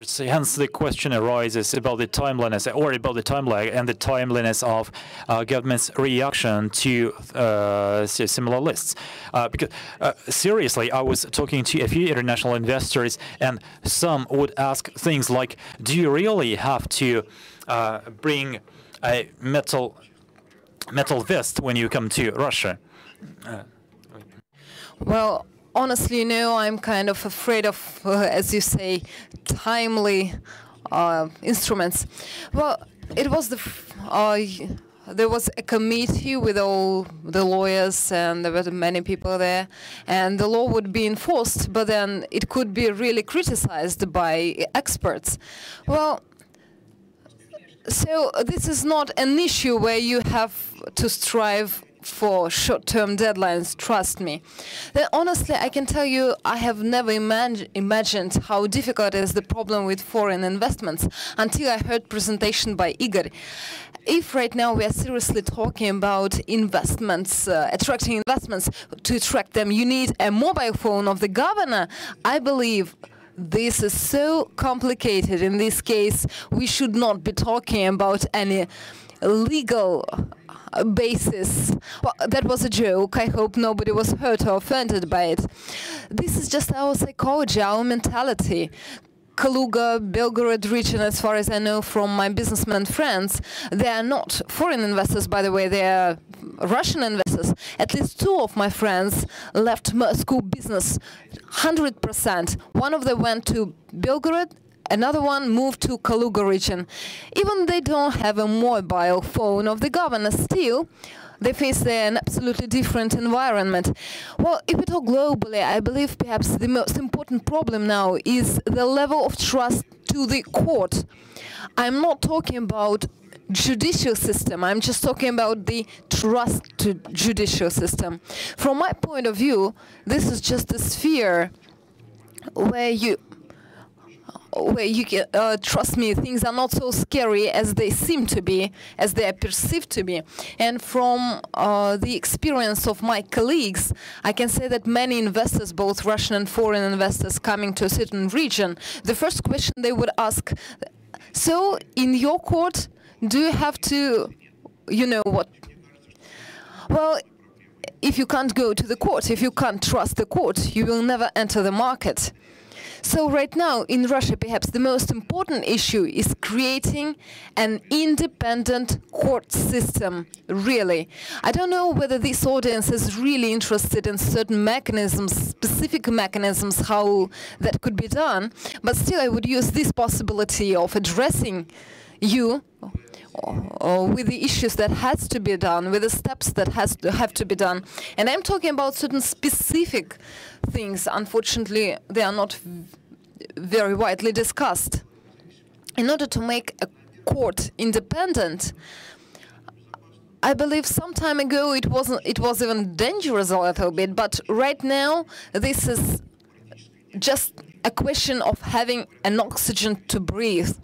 So hence the question arises about the timeliness, or about the time lag and the timeliness of government's reaction to similar lists. Because seriously, I was talking to a few international investors, and some would ask things like, "Do you really have to bring a metal vest when you come to Russia?" Well, honestly, no, I'm kind of afraid of, as you say, timely instruments. Well, it was there was a committee with all the lawyers, and there were many people there, and the law would be enforced, but then it could be really criticized by experts. Well, so this is not an issue where you have to strive for short-term deadlines, trust me. Then honestly, I can tell you, I have never imagined how difficult is the problem with foreign investments until I heard presentation by Igor. If right now we are seriously talking about investments, attracting investments, to attract them, you need a mobile phone of the governor, I believe this is so complicated. In this case, we should not be talking about any legal basis. Well, that was a joke. I hope nobody was hurt or offended by it. This is just our psychology, our mentality. Kaluga, Belgorod region, as far as I know from my businessmen friends, they are not foreign investors, by the way, they are Russian investors. At least two of my friends left Moscow business 100%. One of them went to Belgorod, another one moved to Kaluga region. Even they don't have a mobile phone of the governor, still they face an absolutely different environment. Well, if we talk globally, I believe perhaps the most important problem now is the level of trust to the court. I'm not talking about judicial system, I'm just talking about the trust to judicial system. From my point of view, this is just a sphere where you can, trust me, things are not so scary as they seem to be, as they are perceived to be. And from the experience of my colleagues, I can say that many investors, both Russian and foreign investors coming to a certain region, the first question they would ask, so in your court, do you have to, you know what? Well, if you can't go to the court, if you can't trust the court, you will never enter the market. So right now in Russia, perhaps the most important issue is creating an independent court system, really. I don't know whether this audience is really interested in certain mechanisms, specific mechanisms, how that could be done, but still I would use this possibility of addressing you with the issues that has to be done, with the steps that have to be done. And I'm talking about certain specific things. Unfortunately, they are not very widely discussed. In order to make a court independent, I believe some time ago it was even dangerous a little bit, but right now this is just a question of having an oxygen to breathe.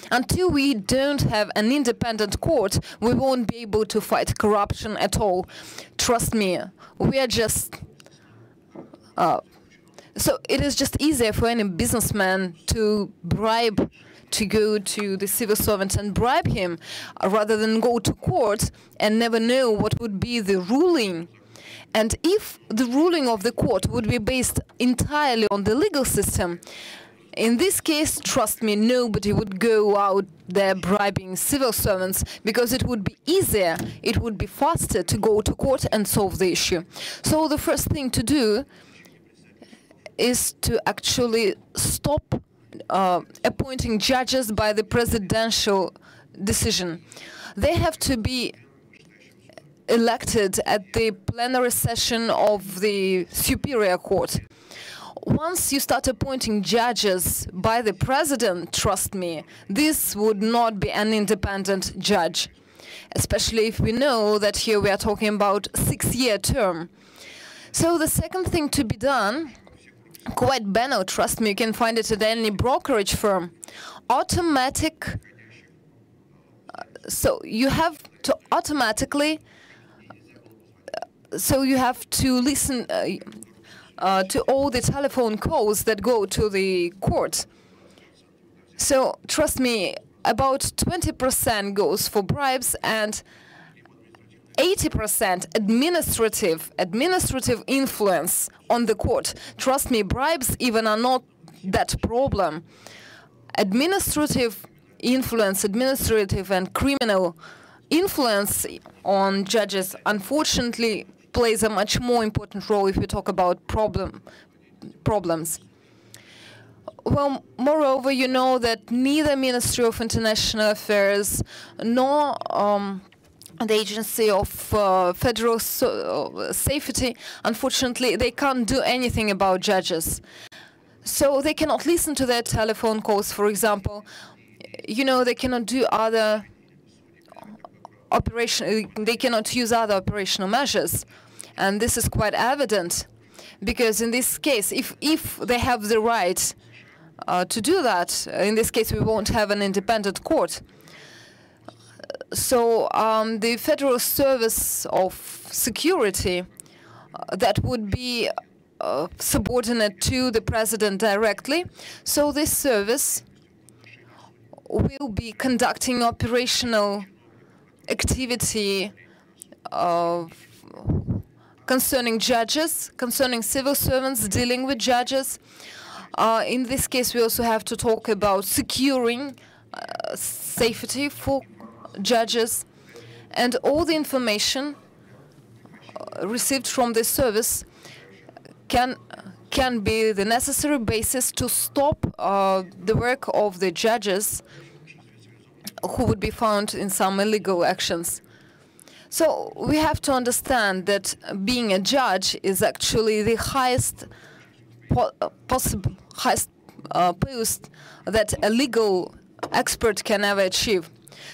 Until we don't have an independent court, we won't be able to fight corruption at all. Trust me, we are just... so it is just easier for any businessman to bribe, to go to the civil servant and bribe him, rather than go to court and never know what would be the ruling. And if the ruling of the court would be based entirely on the legal system, in this case, trust me, nobody would go out there bribing civil servants, because it would be easier, it would be faster to go to court and solve the issue. So the first thing to do is to actually stop appointing judges by the presidential decision. They have to be elected at the plenary session of the Superior Court. Once you start appointing judges by the president, trust me, this would not be an independent judge, especially if we know that here we are talking about a 6-year term. So the second thing to be done, quite banal, trust me, you can find it at any brokerage firm, automatic. So you have to automatically, so you have to listen to all the telephone calls that go to the court. So trust me, about 20% goes for bribes and 80% administrative influence on the court. Trust me, bribes even are not that problem. Administrative influence, administrative and criminal influence on judges, unfortunately, plays a much more important role if we talk about problems. Well, moreover, you know that neither Ministry of International Affairs nor the Agency of Federal Safety, unfortunately, they can't do anything about judges. So they cannot listen to their telephone calls, for example. You know, they cannot do other they cannot use other operational measures. And this is quite evident, because in this case, if they have the right to do that, in this case, we won't have an independent court. So the Federal Service of Security, that would be subordinate to the president directly. So this service will be conducting operational activity concerning judges, concerning civil servants dealing with judges. In this case, we also have to talk about securing safety for judges, and all the information received from this service can be the necessary basis to stop the work of the judges who would be found in some illegal actions. So we have to understand that being a judge is actually the highest possible post that a legal expert can ever achieve.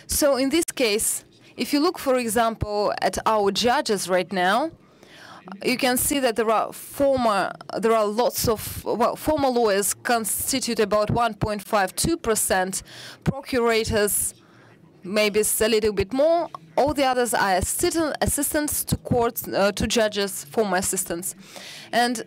So in this case, if you look, for example, at our judges right now, you can see that there are lots of former lawyers constitute about 1.52%, procurators maybe it's a little bit more. All the others are assistants to courts, to judges, former assistants. And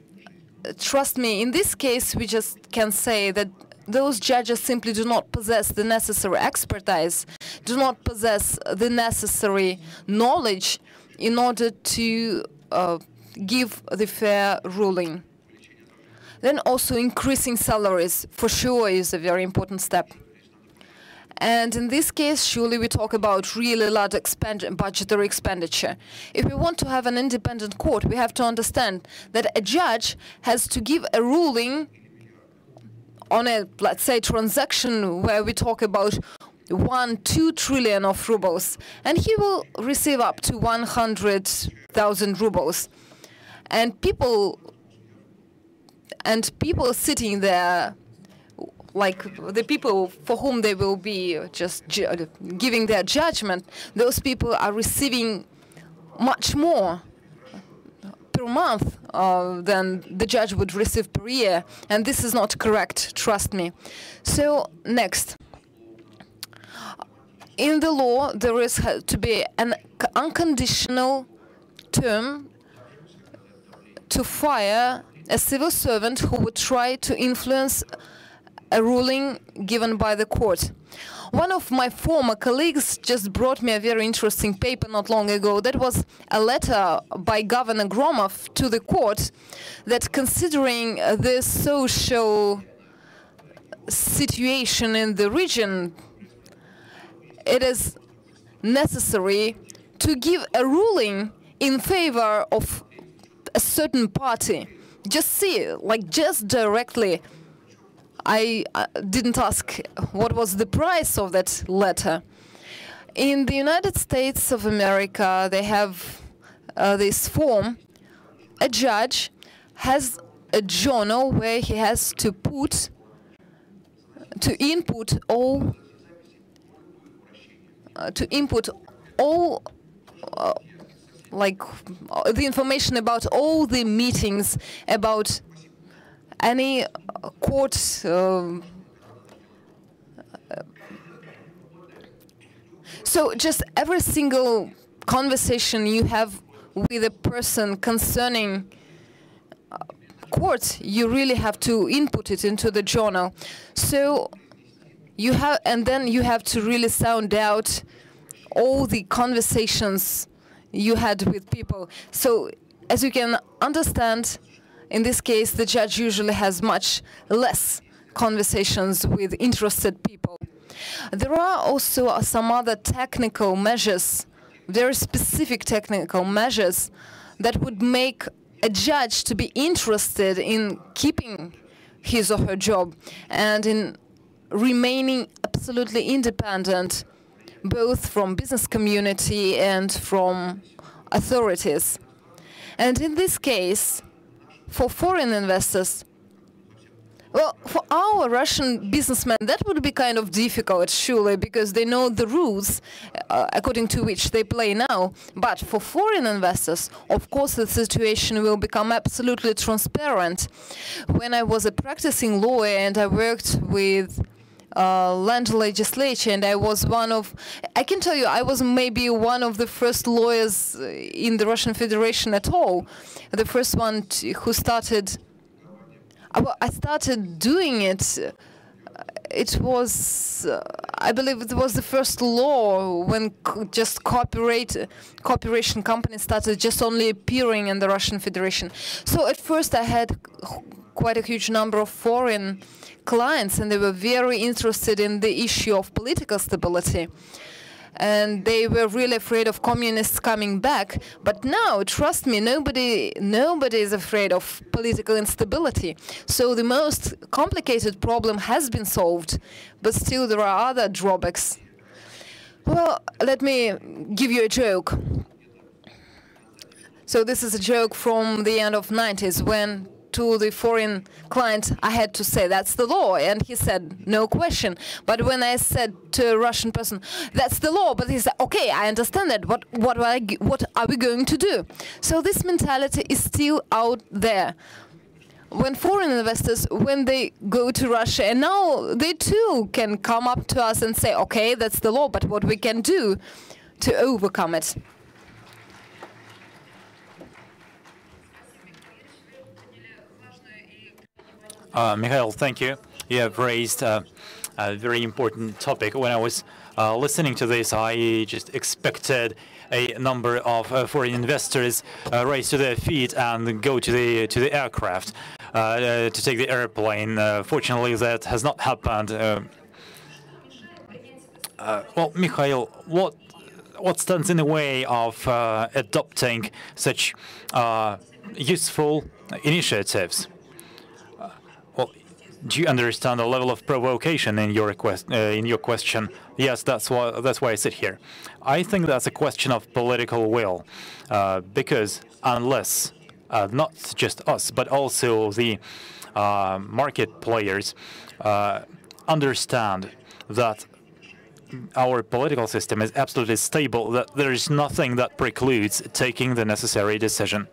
trust me, in this case, we just can say that those judges simply do not possess the necessary expertise, do not possess the necessary knowledge in order to give the fair ruling. Then also increasing salaries, for sure, is a very important step. And in this case, surely we talk about really large budgetary expenditure. If we want to have an independent court, we have to understand that a judge has to give a ruling on a, let's say, transaction where we talk about 1-2 trillion of rubles, and he will receive up to 100,000 rubles. And people sitting there, like the people for whom they will be just giving their judgment, those people are receiving much more per month than the judge would receive per year, and this is not correct, trust me. So next, in the law there is to be an unconditional term to fire a civil servant who would try to influence a ruling given by the court. One of my former colleagues just brought me a very interesting paper not long ago. That was a letter by Governor Gromov to the court that, considering the social situation in the region, it is necessary to give a ruling in favor of a certain party. Just see, like just directly. I didn't ask what was the price of that letter. In the United States of America, they have this form. A judge has a journal where he has to input all like the information about all the meetings, about any court so just every single conversation you have with a person concerning court, you really have to input it into the journal. So then you have to really sound out all the conversations you had with people. So as you can understand, in this case, the judge usually has much less conversations with interested people. There are also some other technical measures, very specific technical measures, that would make a judge to be interested in keeping his or her job and in remaining absolutely independent, both from business community and from authorities. And in this case, for foreign investors, well, for our Russian businessmen, that would be kind of difficult, surely, because they know the rules according to which they play now. But for foreign investors, of course, the situation will become absolutely transparent. When I was a practicing lawyer and I worked with land legislature, and I was I can tell you, I was maybe one of the first lawyers in the Russian Federation at all. The first one who started. I started doing it. It was, I believe, it was the first law when just cooperation companies started just only appearing in the Russian Federation. So at first I had quite a huge number of foreign clients, and they were very interested in the issue of political stability. And they were really afraid of communists coming back. But now, trust me, nobody is afraid of political instability. So the most complicated problem has been solved, but still there are other drawbacks. Well, let me give you a joke. So this is a joke from the end of 90s, when to the foreign client I had to say, that's the law, and he said, no question. But when I said to a Russian person, that's the law, but he said, okay, I understand that, what are we going to do? So this mentality is still out there. When foreign investors, when they go to Russia, and now they too can come up to us and say, okay, that's the law, but what we can do to overcome it. Mikhail, thank you. You have raised a very important topic. When I was listening to this, I just expected a number of foreign investors race to their feet and go to the aircraft to take the airplane. Fortunately, that has not happened. Well, Mikhail, what stands in the way of adopting such useful initiatives? Well, do you understand the level of provocation in your question? Yes, that's why I sit here. I think that's a question of political will, because unless not just us, but also the market players understand that our political system is absolutely stable, that there is nothing that precludes taking the necessary decision.